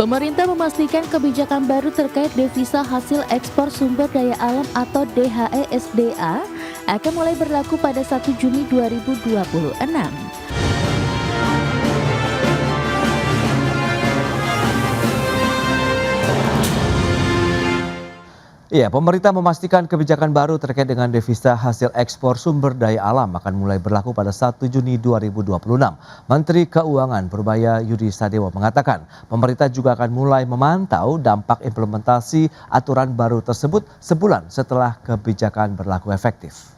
Pemerintah memastikan kebijakan baru terkait devisa hasil ekspor sumber daya alam atau DHE-SDA akan mulai berlaku pada 1 Juni 2026. Iya, pemerintah memastikan kebijakan baru terkait dengan devisa hasil ekspor sumber daya alam akan mulai berlaku pada 1 Juni 2026. Menteri Keuangan Purbaya Yudi Sadewo mengatakan, pemerintah juga akan mulai memantau dampak implementasi aturan baru tersebut sebulan setelah kebijakan berlaku efektif.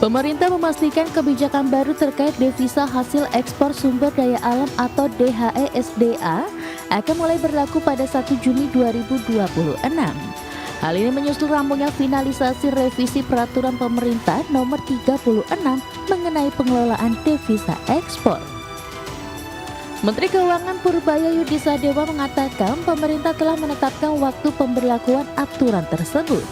Pemerintah memastikan kebijakan baru terkait devisa hasil ekspor sumber daya alam atau DHE-SDA akan mulai berlaku pada 1 Juni 2026. Hal ini menyusul rampungnya finalisasi revisi peraturan pemerintah nomor 36 mengenai pengelolaan devisa ekspor. Menteri Keuangan Purbaya Yudi Sadewo mengatakan pemerintah telah menetapkan waktu pemberlakuan aturan tersebut.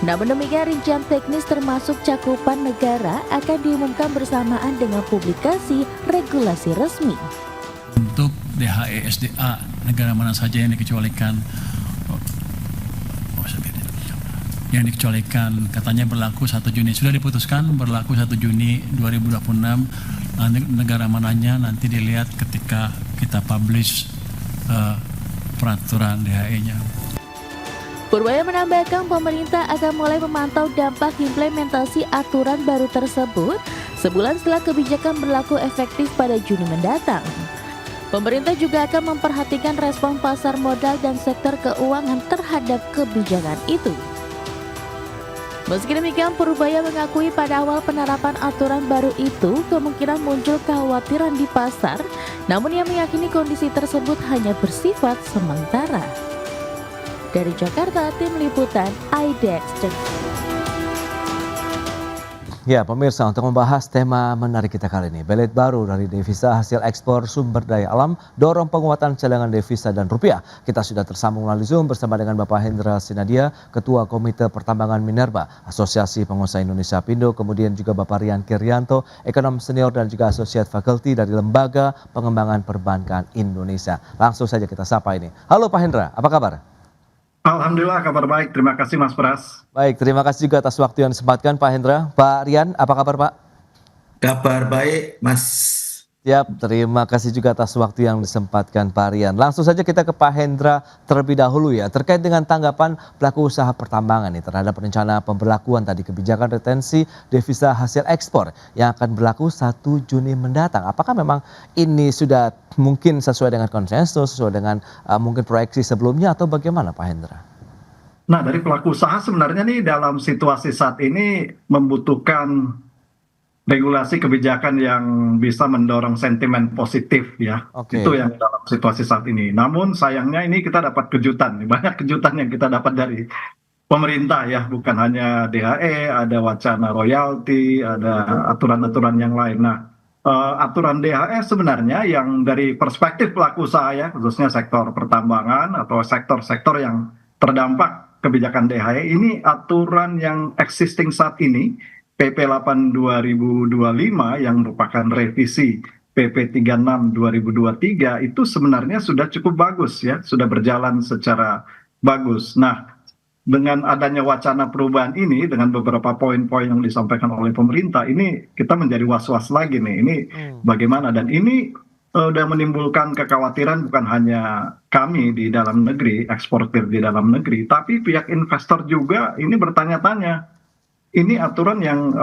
Namun demikian rincian teknis termasuk cakupan negara akan diumumkan bersamaan dengan publikasi regulasi resmi. Untuk DHE SDA, negara mana saja yang dikecualikan, katanya berlaku 1 Juni. Sudah diputuskan berlaku 1 Juni 2026. Negara mananya nanti dilihat ketika kita publish peraturan DHE-nya. Purbaya menambahkan pemerintah akan mulai memantau dampak implementasi aturan baru tersebut sebulan setelah kebijakan berlaku efektif pada Juni mendatang. Pemerintah juga akan memperhatikan respon pasar modal dan sektor keuangan terhadap kebijakan itu. Meski demikian, Purbaya mengakui pada awal penerapan aturan baru itu kemungkinan muncul kekhawatiran di pasar, namun ia meyakini kondisi tersebut hanya bersifat sementara. Dari Jakarta, Tim Liputan IDX. Ya, pemirsa, untuk membahas tema menarik kita kali ini, belit baru dari devisa hasil ekspor sumber daya alam dorong penguatan cadangan devisa dan rupiah. Kita sudah tersambung melalui Zoom bersama dengan Bapak Hendra Sinadia, Ketua Komite Pertambangan Minerba, Asosiasi Pengusaha Indonesia Pindo, kemudian juga Bapak Rian Kiryanto, ekonom senior dan juga Associate Faculty dari Lembaga Pengembangan Perbankan Indonesia. Langsung saja kita sapa ini. Halo Pak Hendra, apa kabar? Alhamdulillah kabar baik, terima kasih Mas Pras. Baik, terima kasih juga atas waktu yang disempatkan Pak Hendra. Pak Rian, apa kabar Pak? Kabar baik Mas. Siap, terima kasih juga atas waktu yang disempatkan Pak Rian. Langsung saja kita ke Pak Hendra terlebih dahulu ya, terkait dengan tanggapan pelaku usaha pertambangan nih terhadap rencana pemberlakuan tadi kebijakan retensi devisa hasil ekspor yang akan berlaku 1 Juni mendatang. Apakah memang ini sudah mungkin sesuai dengan konsensus, sesuai dengan mungkin proyeksi sebelumnya atau bagaimana Pak Hendra? Nah, dari pelaku usaha sebenarnya nih dalam situasi saat ini membutuhkan regulasi kebijakan yang bisa mendorong sentimen positif ya. Oke. Itu yang dalam situasi saat ini. Namun sayangnya ini kita dapat kejutan, banyak kejutan yang kita dapat dari pemerintah ya, bukan hanya DHE, ada wacana royalti, ada aturan-aturan yang lain. Nah, aturan DHE sebenarnya yang dari perspektif pelaku usaha ya, khususnya sektor pertambangan atau sektor-sektor yang terdampak kebijakan DHE ini aturan yang existing saat ini, PP 8 2025 yang merupakan revisi PP 36 2023 itu sebenarnya sudah cukup bagus ya, sudah berjalan secara bagus. Nah, dengan adanya wacana perubahan ini dengan beberapa poin-poin yang disampaikan oleh pemerintah ini kita menjadi was-was lagi nih. Ini bagaimana, dan ini sudah menimbulkan kekhawatiran bukan hanya kami di dalam negeri, eksportir di dalam negeri, tapi pihak investor juga ini bertanya-tanya. Ini aturan yang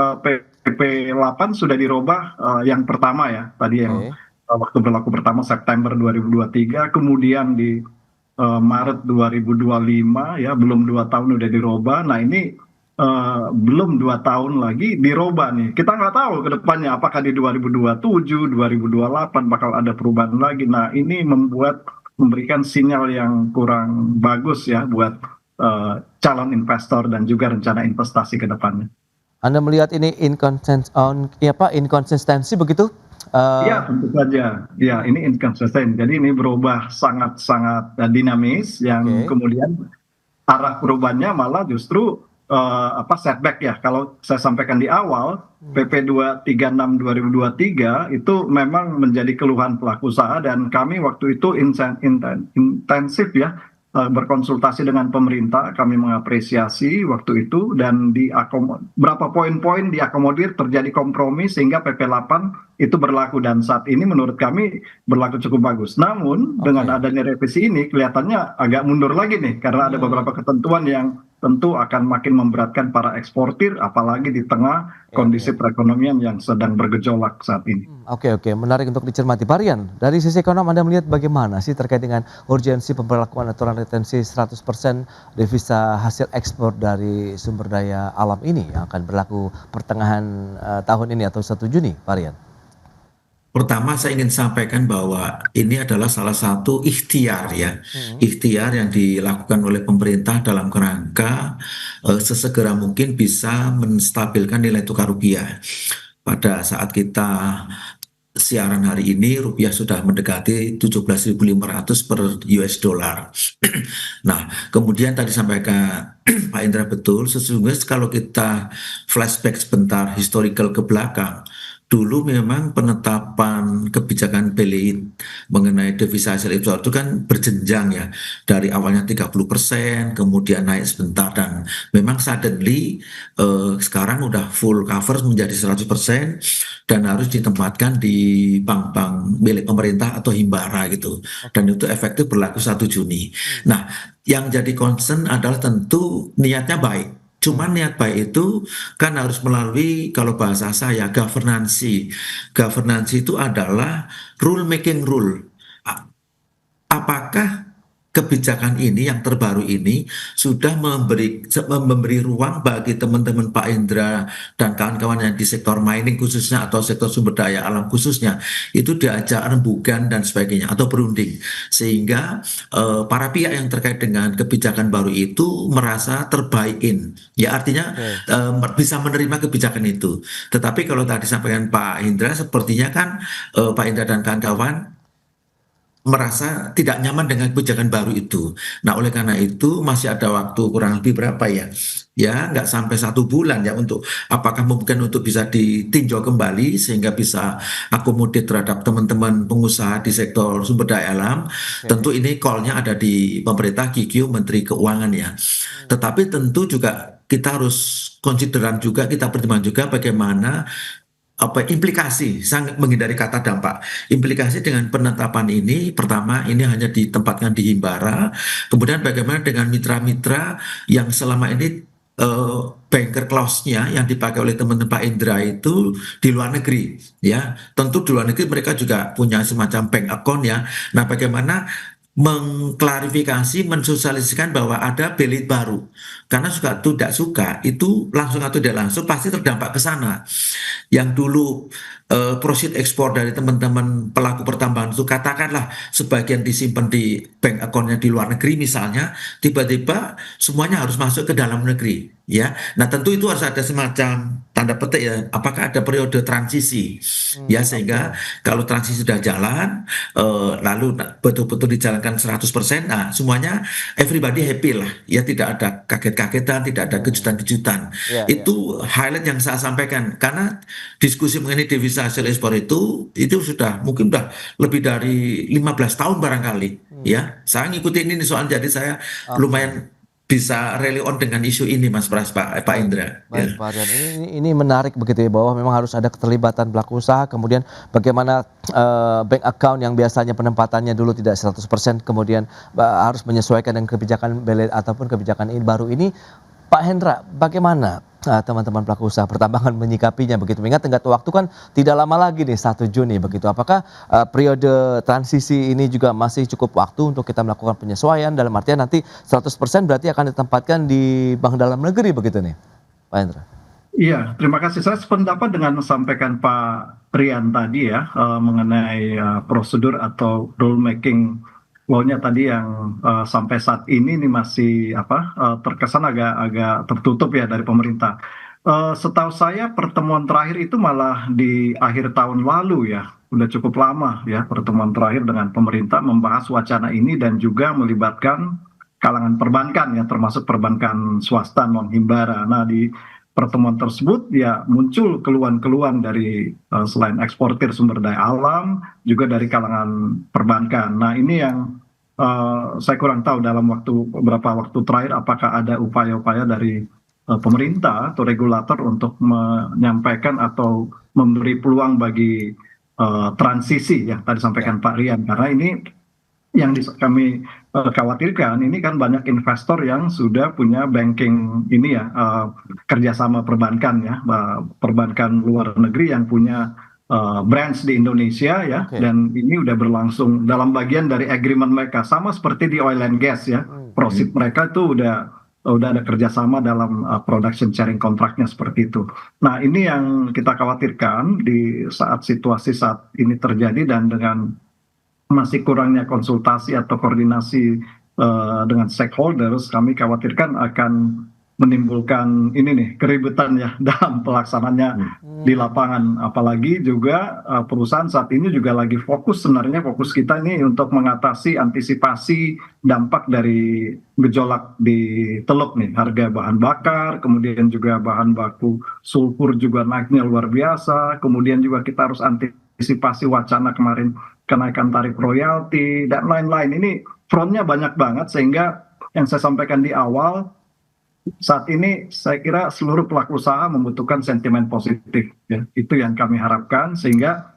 PP 8 sudah dirubah yang pertama ya, tadi yang waktu berlaku pertama September 2023, kemudian di Maret 2025 ya, belum 2 tahun udah dirubah. Nah ini belum 2 tahun lagi dirubah nih. Kita nggak tahu ke depannya apakah di 2027, 2028 bakal ada perubahan lagi. Nah ini memberikan sinyal yang kurang bagus ya buat calon investor dan juga rencana investasi ke depannya. Anda melihat ini inkonsistensi begitu? Iya, tentu saja. Ya, ini inkonsisten. Jadi ini berubah sangat-sangat dinamis yang kemudian arah perubahannya malah justru setback ya. Kalau saya sampaikan di awal, PP 236 2023 itu memang menjadi keluhan pelaku usaha dan kami waktu itu intensif ya berkonsultasi dengan pemerintah. Kami mengapresiasi waktu itu dan berapa poin-poin diakomodir, terjadi kompromi sehingga PP 8 itu berlaku dan saat ini menurut kami berlaku cukup bagus. Namun dengan adanya revisi ini kelihatannya agak mundur lagi nih karena ada beberapa ketentuan yang tentu akan makin memberatkan para eksportir apalagi di tengah kondisi perekonomian yang sedang bergejolak saat ini. Oke, menarik untuk dicermati. Pak Rian, dari sisi ekonom Anda melihat bagaimana sih terkait dengan urgensi pemberlakuan aturan retensi 100% devisa hasil ekspor dari sumber daya alam ini yang akan berlaku pertengahan tahun ini atau 1 Juni, Pak Rian? Pertama saya ingin sampaikan bahwa ini adalah salah satu ikhtiar ya, ikhtiar yang dilakukan oleh pemerintah dalam kerangka sesegera mungkin bisa menstabilkan nilai tukar rupiah. Pada saat kita siaran hari ini rupiah sudah mendekati 17.500 per US dollar. Nah, kemudian tadi sampaikan Pak Indra betul, sesungguhnya kalau kita flashback sebentar historical ke belakang, dulu memang penetapan kebijakan BLI mengenai devisa hasil ekspor itu kan berjenjang ya. Dari awalnya 30%, kemudian naik sebentar dan memang suddenly sekarang udah full cover menjadi 100% dan harus ditempatkan di bank-bank milik pemerintah atau himbara gitu. Dan itu efektif berlaku 1 Juni. Nah, yang jadi concern adalah tentu niatnya baik. Cuman niat baik itu kan harus melalui, kalau bahasa saya, governancy. Governancy itu adalah rule making rule. Apakah kebijakan ini yang terbaru ini sudah memberi ruang bagi teman-teman Pak Indra dan kawan-kawan yang di sektor mining khususnya atau sektor sumber daya alam khususnya itu diajak rembugan dan sebagainya atau berunding sehingga para pihak yang terkait dengan kebijakan baru itu merasa terbaikin ya artinya bisa menerima kebijakan itu. Tetapi kalau tadi sampaikan Pak Indra sepertinya kan Pak Indra dan kawan-kawan merasa tidak nyaman dengan kebijakan baru itu. Nah, oleh karena itu masih ada waktu kurang lebih berapa ya? Ya, nggak sampai 1 bulan ya untuk apakah mungkin untuk bisa ditinjau kembali sehingga bisa akomodir terhadap teman-teman pengusaha di sektor sumber daya alam. Tentu ini call-nya ada di pemerintah GQ Menteri Keuangan ya. Tetapi tentu juga kita harus konsideran juga, kita pertimbangkan juga bagaimana implikasi, sangat menghindari kata dampak. Implikasi dengan penetapan ini, pertama ini hanya ditempatkan di himbara, kemudian bagaimana dengan mitra-mitra yang selama ini banker clause-nya yang dipakai oleh teman-teman Pak Indra itu di luar negeri, ya. Tentu di luar negeri mereka juga punya semacam bank account ya. Nah, bagaimana mengklarifikasi, mensosialisasikan bahwa ada belit baru. Karena suka atau tidak suka, itu langsung atau tidak langsung pasti terdampak ke sana. Yang dulu proceed ekspor dari teman-teman pelaku pertambangan itu katakanlah sebagian disimpan di bank account-nya di luar negeri misalnya, tiba-tiba semuanya harus masuk ke dalam negeri. Ya, nah tentu itu harus ada semacam tanda petik ya, apakah ada periode transisi ya sehingga kalau transisi sudah jalan lalu betul-betul dijalankan 100%, nah semuanya everybody happy lah ya, tidak ada kaget-kagetan, tidak ada kejutan-kejutan. Itu highlight yang saya sampaikan karena diskusi mengenai devisa hasil ekspor itu sudah mungkin udah lebih dari 15 tahun barangkali ya. Saya ngikutin ini soal jadi saya lumayan bisa rely on dengan isu ini Mas Pras, Pak Indra. Baik, Pak Rian. Ini menarik begitu ya bahwa memang harus ada keterlibatan pelaku usaha, kemudian bagaimana bank account yang biasanya penempatannya dulu tidak 100% kemudian harus menyesuaikan dengan kebijakan BLI ataupun kebijakan ini baru ini. Pak Hendra, bagaimana teman-teman pelaku usaha pertambangan menyikapinya begitu? Mengingat tenggat waktu kan tidak lama lagi nih 1 Juni begitu. Apakah periode transisi ini juga masih cukup waktu untuk kita melakukan penyesuaian dalam artian nanti 100% berarti akan ditempatkan di bank dalam negeri begitu nih, Pak Hendra? Iya, terima kasih. Saya sependapat dengan sampaikan Pak Rian tadi ya mengenai prosedur atau rule making law-nya tadi yang sampai saat ini masih terkesan agak tertutup ya dari pemerintah. Setahu saya pertemuan terakhir itu malah di akhir tahun lalu ya, udah cukup lama ya pertemuan terakhir dengan pemerintah membahas wacana ini dan juga melibatkan kalangan perbankan ya, termasuk perbankan swasta non himbara. Nah, di pertemuan tersebut ya muncul keluhan-keluhan dari selain eksportir sumber daya alam juga dari kalangan perbankan. Nah, ini yang saya kurang tahu dalam beberapa waktu terakhir apakah ada upaya-upaya dari pemerintah atau regulator untuk menyampaikan atau memberi peluang bagi transisi ya tadi sampaikan Pak Rian, karena ini yang kami khawatirkan ini kan banyak investor yang sudah punya banking ini ya, kerjasama perbankan ya, perbankan luar negeri yang punya branch di Indonesia ya, dan ini udah berlangsung dalam bagian dari agreement mereka, sama seperti di oil and gas ya, prospek mereka itu udah ada kerjasama dalam production sharing kontraknya seperti itu. Nah, ini yang kita khawatirkan di saat situasi saat ini terjadi dan dengan masih kurangnya konsultasi atau koordinasi dengan stakeholders, kami khawatirkan akan menimbulkan ini nih keributan ya dalam pelaksanaannya di lapangan. Apalagi juga perusahaan saat ini juga lagi fokus kita ini untuk mengatasi antisipasi dampak dari gejolak di Teluk nih, harga bahan bakar, kemudian juga bahan baku sulfur juga naiknya luar biasa, kemudian juga kita harus antisipasi wacana kemarin kenaikan tarif royalti dan lain-lain. Ini frontnya banyak banget, sehingga yang saya sampaikan di awal, saat ini saya kira seluruh pelaku usaha membutuhkan sentimen positif ya. Itu yang kami harapkan, sehingga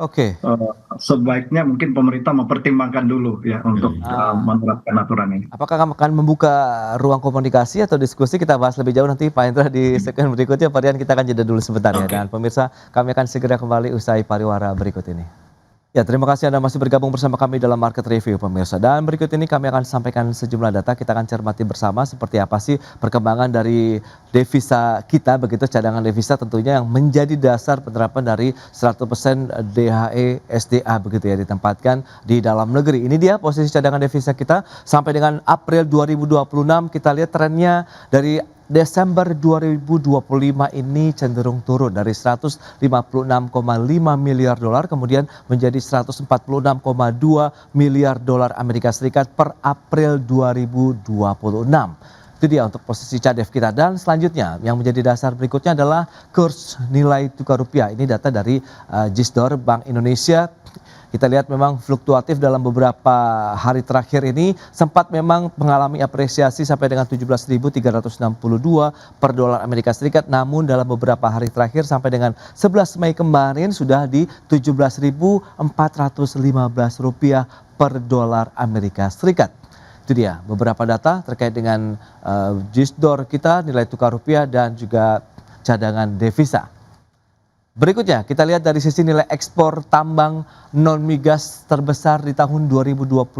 sebaiknya mungkin pemerintah mempertimbangkan dulu ya untuk menerapkan aturan ini. Apakah kamu akan membuka ruang komunikasi atau diskusi? Kita bahas lebih jauh nanti Pak Hendra di segmen berikutnya. Pak Rian, kita akan jeda dulu sebentar ya. Dan pemirsa, kami akan segera kembali usai pariwara berikut ini. Ya, terima kasih Anda masih bergabung bersama kami dalam Market Review pemirsa. Dan berikut ini kami akan sampaikan sejumlah data, kita akan cermati bersama seperti apa sih perkembangan dari devisa kita, begitu cadangan devisa tentunya yang menjadi dasar penerapan dari 100% DHE SDA begitu ya, ditempatkan di dalam negeri. Ini dia posisi cadangan devisa kita sampai dengan April 2026, kita lihat trennya dari Desember 2025 ini cenderung turun dari 156,5 miliar dolar kemudian menjadi 146,2 miliar dolar Amerika Serikat per April 2026. Itu dia untuk posisi CADEV kita. Dan selanjutnya yang menjadi dasar berikutnya adalah kurs nilai tukar rupiah. Ini data dari Gisdor Bank Indonesia. Kita lihat memang fluktuatif dalam beberapa hari terakhir ini, sempat memang mengalami apresiasi sampai dengan 17.362 per dolar Amerika Serikat. Namun dalam beberapa hari terakhir sampai dengan 11 Mei kemarin sudah di 17.415 rupiah per dolar Amerika Serikat. Itu dia beberapa data terkait dengan Gisdor kita, nilai tukar rupiah dan juga cadangan devisa. Berikutnya kita lihat dari sisi nilai ekspor tambang non migas terbesar di tahun 2025.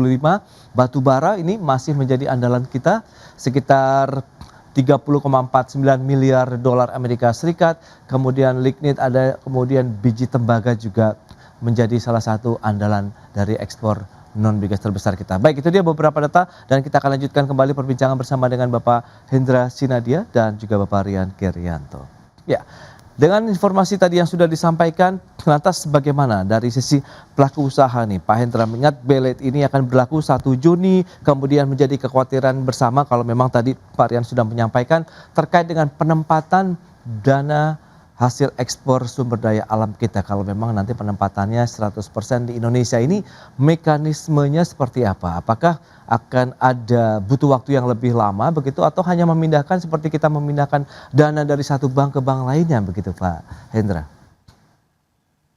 Batu bara ini masih menjadi andalan kita, sekitar 30,49 miliar dolar Amerika Serikat. Kemudian lignit ada, kemudian biji tembaga juga menjadi salah satu andalan dari ekspor non migas terbesar kita. Baik, itu dia beberapa data dan kita akan lanjutkan kembali perbincangan bersama dengan Bapak Hendra Sinadia dan juga Bapak Rian Kerianto. Ya. Dengan informasi tadi yang sudah disampaikan, lantas bagaimana dari sisi pelaku usaha nih? Pak Hendra, mengingat belet ini akan berlaku 1 Juni, kemudian menjadi kekhawatiran bersama kalau memang tadi Pak Rian sudah menyampaikan terkait dengan penempatan dana hasil ekspor sumber daya alam kita. Kalau memang nanti penempatannya 100% di Indonesia ini, mekanismenya seperti apa? Apakah akan ada butuh waktu yang lebih lama begitu, atau hanya memindahkan seperti kita memindahkan dana dari satu bank ke bank lainnya begitu Pak Hendra?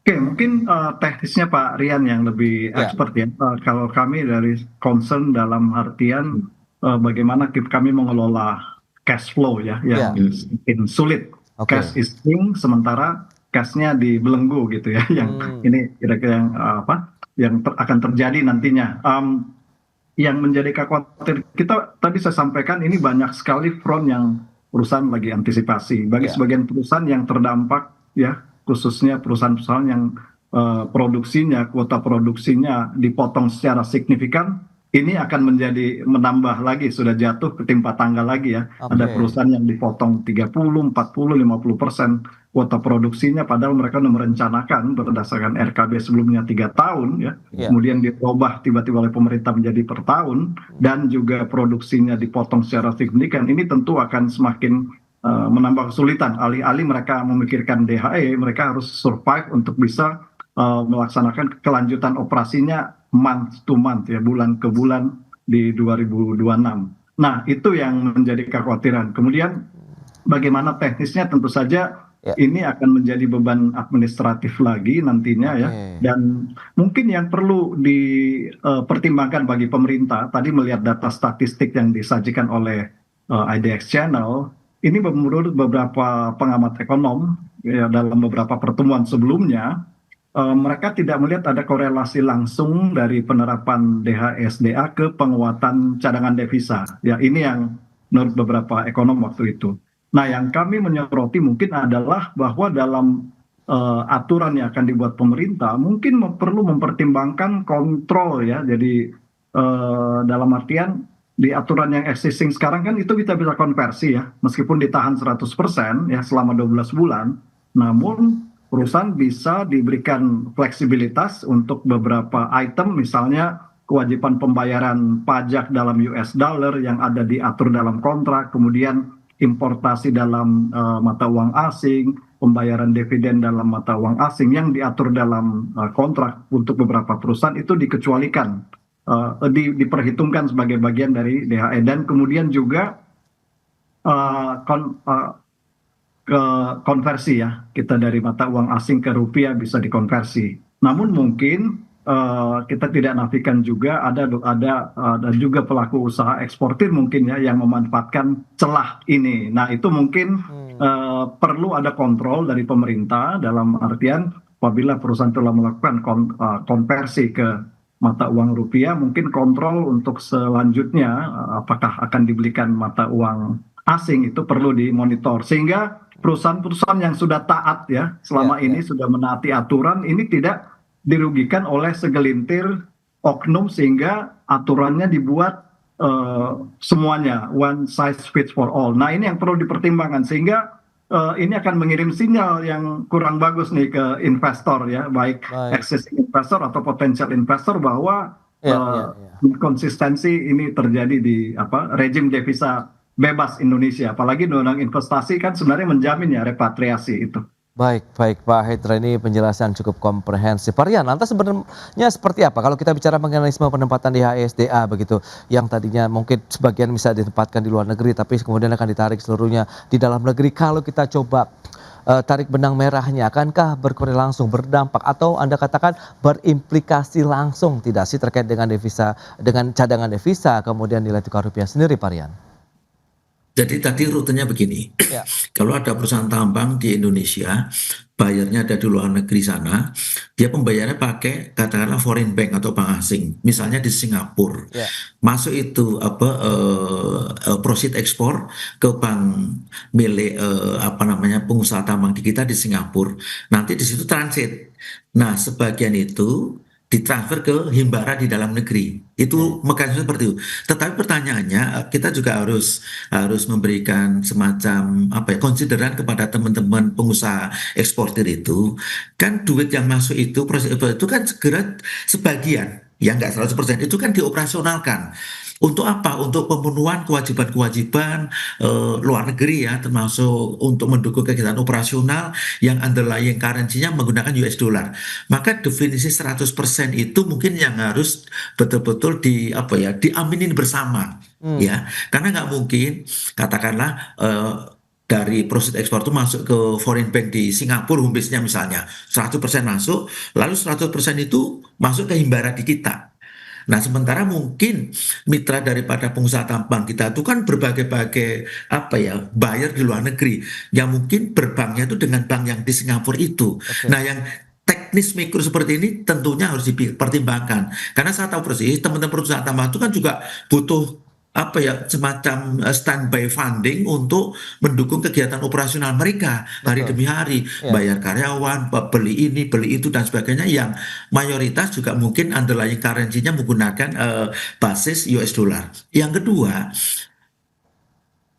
Oke, mungkin teknisnya Pak Rian yang lebih expert ya. Kalau kami dari concern dalam artian bagaimana kami mengelola cash flow ya, yang mungkin sulit. Cash is king, sementara cashnya dibelenggu gitu ya. Yang ini kira-kira yang yang akan terjadi nantinya. Yang menjadi kekhawatiran kita tadi saya sampaikan, ini banyak sekali front yang perusahaan lagi antisipasi. Bagi sebagian perusahaan yang terdampak ya, khususnya perusahaan-perusahaan yang produksinya, kuota produksinya dipotong secara signifikan, ini akan menjadi menambah lagi, sudah jatuh ketimpa tangga lagi ya. Ada Oke. perusahaan yang dipotong 30, 40, 50% kuota produksinya, padahal mereka sudah merencanakan berdasarkan RKB sebelumnya 3 tahun ya. Ya. Kemudian dirubah tiba-tiba oleh pemerintah menjadi per tahun, dan juga produksinya dipotong secara signifikan. Ini tentu akan semakin menambah kesulitan. Alih-alih mereka memikirkan DHE, mereka harus survive untuk bisa melaksanakan kelanjutan operasinya month to month ya, bulan ke bulan di 2026. Nah, itu yang menjadi kekhawatiran. Kemudian bagaimana teknisnya, tentu saja Ya. ini akan menjadi beban administratif lagi nantinya ya. Oke. Dan mungkin yang perlu dipertimbangkan bagi pemerintah, tadi melihat data statistik yang disajikan oleh IDX Channel, ini menurut beberapa pengamat ekonom ya, dalam beberapa pertemuan sebelumnya, mereka tidak melihat ada korelasi langsung dari penerapan DHSDA ke penguatan cadangan devisa. Ya, ini yang menurut beberapa ekonom waktu itu. Nah, yang kami menyoroti mungkin adalah bahwa dalam aturan yang akan dibuat pemerintah, mungkin perlu mempertimbangkan kontrol ya. Jadi dalam artian di aturan yang existing sekarang kan itu kita bisa konversi ya, meskipun ditahan 100% ya selama 12 bulan, namun perusahaan bisa diberikan fleksibilitas untuk beberapa item, misalnya kewajiban pembayaran pajak dalam US dollar yang ada diatur dalam kontrak, kemudian importasi dalam mata uang asing, pembayaran dividen dalam mata uang asing yang diatur dalam kontrak untuk beberapa perusahaan itu dikecualikan, diperhitungkan sebagai bagian dari DHE, dan kemudian juga ke konversi ya, kita dari mata uang asing ke rupiah bisa dikonversi. Namun mungkin kita tidak nafikan juga ada dan juga pelaku usaha eksportir mungkin ya yang memanfaatkan celah ini. Nah, itu mungkin perlu ada kontrol dari pemerintah, dalam artian apabila perusahaan telah melakukan konversi ke mata uang rupiah, mungkin kontrol untuk selanjutnya apakah akan dibelikan mata uang asing itu perlu dimonitor, sehingga perusahaan-perusahaan yang sudah taat ya selama ini, sudah menaati aturan ini, tidak dirugikan oleh segelintir oknum, sehingga aturannya dibuat semuanya one size fits for all. Nah, ini yang perlu dipertimbangkan, sehingga ini akan mengirim sinyal yang kurang bagus nih ke investor ya, baik existing investor atau potential investor, bahwa konsistensi ini terjadi di rejim devisa bebas Indonesia, apalagi undang investasi kan sebenarnya menjamin ya repatriasi itu. Baik, Pak Hendra, ini penjelasan cukup komprehensif. Pak Rian, lantas sebenarnya seperti apa kalau kita bicara mengenai mekanisme penempatan DHSDA begitu, yang tadinya mungkin sebagian bisa ditempatkan di luar negeri, tapi kemudian akan ditarik seluruhnya di dalam negeri. Kalau kita coba tarik benang merahnya, akankah berkorelasi langsung, berdampak, atau Anda katakan berimplikasi langsung tidak sih terkait dengan devisa, dengan cadangan devisa, kemudian nilai tukar rupiah sendiri, Pak Rian? Jadi tadi rutenya begini, kalau ada perusahaan tambang di Indonesia, bayarnya ada di luar negeri sana, dia pembayarnya pakai katakanlah foreign bank atau bank asing, misalnya di Singapura. Masuk itu proceed ekspor ke bank milik pengusaha tambang di kita di Singapura. Nanti di situ transit. Nah, sebagian itu ditransfer ke himbara di dalam negeri. Itu mekanisme seperti itu. Tetapi pertanyaannya, kita juga harus memberikan semacam konsideran kepada teman-teman pengusaha eksportir itu. Kan duit yang masuk itu, proses itu kan segera sebagian, ya nggak 100%, itu kan dioperasionalkan. Untuk apa? Untuk pemenuhan kewajiban-kewajiban luar negeri ya, termasuk untuk mendukung kegiatan operasional yang underlying currency-nya menggunakan US dollar. Maka definisi 100% itu mungkin yang harus betul-betul diaminin bersama ya. Karena nggak mungkin katakanlah dari proses ekspor itu masuk ke foreign bank di Singapura, home base-nya misalnya 100% masuk, lalu 100% itu masuk ke himbara di kita. Nah, sementara mungkin mitra daripada pengusaha tambang kita itu kan berbagai-bagai buyer di luar negeri yang mungkin berbanknya itu dengan bank yang di Singapura itu. Nah, yang teknis mikro seperti ini tentunya harus dipertimbangkan, karena saya tahu persis teman-teman perusahaan tambang itu kan juga butuh apa ya, semacam standby funding untuk mendukung kegiatan operasional mereka hari Betul. demi hari, Ya. bayar karyawan, beli ini, beli itu dan sebagainya, yang mayoritas juga mungkin underlying currency-nya menggunakan basis US dollar. Yang kedua,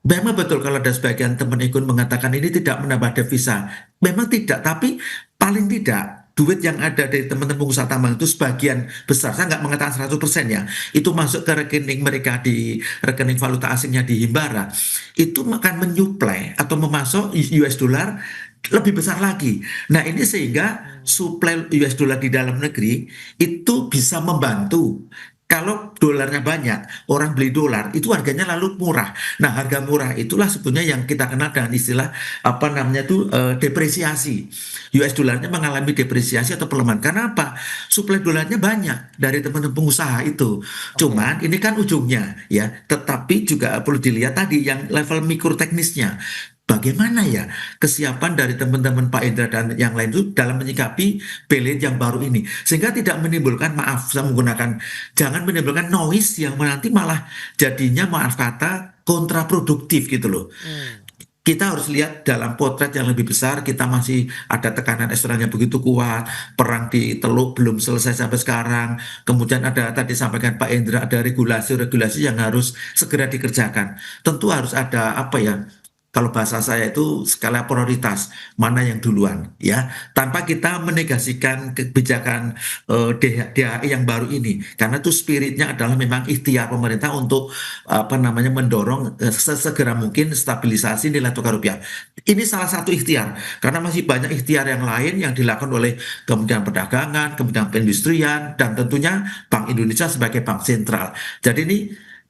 memang betul kalau ada sebagian teman ikut mengatakan ini tidak menambah devisa. Memang tidak, tapi paling tidak duit yang ada dari teman-teman pengusaha tambang itu sebagian besar, saya nggak mengatakan 100% ya, itu masuk ke rekening mereka di rekening valuta asingnya di Himbara, itu akan menyuplai atau memasok US dollar lebih besar lagi. Nah ini sehingga suplai US dollar di dalam negeri itu bisa membantu. Kalau dolarnya banyak, orang beli dolar, itu harganya lalu murah. Nah, harga murah itulah sebetulnya yang kita kenal dengan istilah apa namanya itu depresiasi. US dolarnya mengalami depresiasi atau pelemahan. Karena apa? Suplai dolarnya banyak dari teman-teman pengusaha itu. Oke. Cuman ini kan ujungnya ya, tetapi juga perlu dilihat tadi yang level mikro teknisnya. Bagaimana ya kesiapan dari teman-teman Pak Indra dan yang lain itu dalam menyikapi pelet yang baru ini, sehingga tidak menimbulkan, maaf saya menggunakan, jangan menimbulkan noise yang nanti malah jadinya, maaf kata, kontraproduktif gitu loh. Hmm. Kita harus lihat dalam potret yang lebih besar. Kita masih ada tekanan eksternal yang begitu kuat, perang di Teluk belum selesai sampai sekarang, kemudian ada tadi sampaikan Pak Indra, ada regulasi-regulasi yang harus segera dikerjakan. Tentu harus ada apa ya, kalau bahasa saya itu skala prioritas, mana yang duluan ya, tanpa kita menegasikan kebijakan DHI yang baru ini, karena itu spiritnya adalah memang ikhtiar pemerintah untuk apa namanya mendorong sesegera mungkin stabilisasi nilai tukar rupiah. Ini salah satu ikhtiar, karena masih banyak ikhtiar yang lain yang dilakukan oleh Kementerian Perdagangan, Kementerian Perindustrian, dan tentunya Bank Indonesia sebagai bank sentral. Jadi ini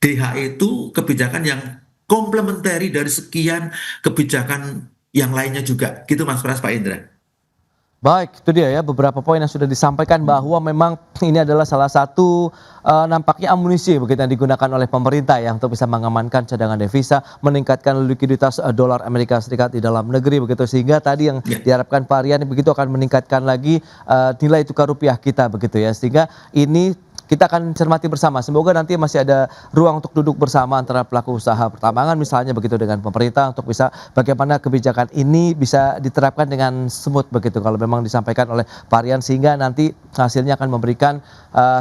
DHI itu kebijakan yang komplementari dari sekian kebijakan yang lainnya juga. Gitu Mas Pras, Pak Indra. Baik, itu dia ya beberapa poin yang sudah disampaikan bahwa memang ini adalah salah satu nampaknya amunisi begitu yang digunakan oleh pemerintah ya untuk bisa mengamankan cadangan devisa, meningkatkan likuiditas dolar Amerika Serikat di dalam negeri begitu, sehingga tadi yang Ya. diharapkan Pak Rian begitu akan meningkatkan lagi nilai tukar rupiah kita begitu ya, sehingga ini kita akan cermati bersama. Semoga nanti masih ada ruang untuk duduk bersama antara pelaku usaha pertambangan misalnya begitu dengan pemerintah untuk bisa bagaimana kebijakan ini bisa diterapkan dengan smooth begitu kalau memang disampaikan oleh Pak Rian, sehingga nanti hasilnya akan memberikan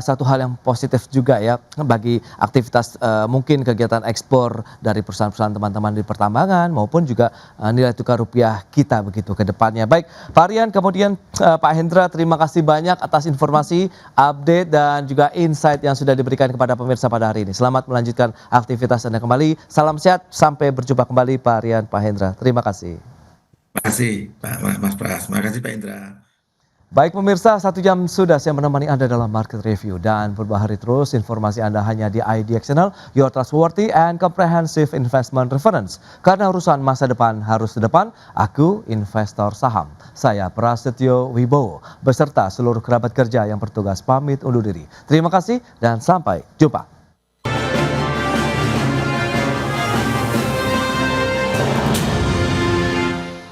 satu hal yang positif juga ya bagi aktivitas mungkin kegiatan ekspor dari perusahaan-perusahaan teman-teman di pertambangan maupun juga nilai tukar rupiah kita begitu ke depannya. Baik, Pak Rian, kemudian Pak Hendra, terima kasih banyak atas informasi, update dan juga insight yang sudah diberikan kepada pemirsa pada hari ini. Selamat melanjutkan aktivitas Anda kembali. Salam sehat, sampai berjumpa kembali Pak Rian, Pak Hendra. Terima kasih. Terima kasih Pak Mas Pras. Terima kasih Pak Indra. Baik pemirsa, 1 jam sudah saya menemani Anda dalam market review, dan berbahari terus informasi Anda hanya di IDX Channel, your trustworthy and comprehensive investment reference. Karena urusan masa depan harus di depan, aku investor saham. Saya Prasetyo Wibowo beserta seluruh kerabat kerja yang bertugas pamit undur diri. Terima kasih dan sampai jumpa.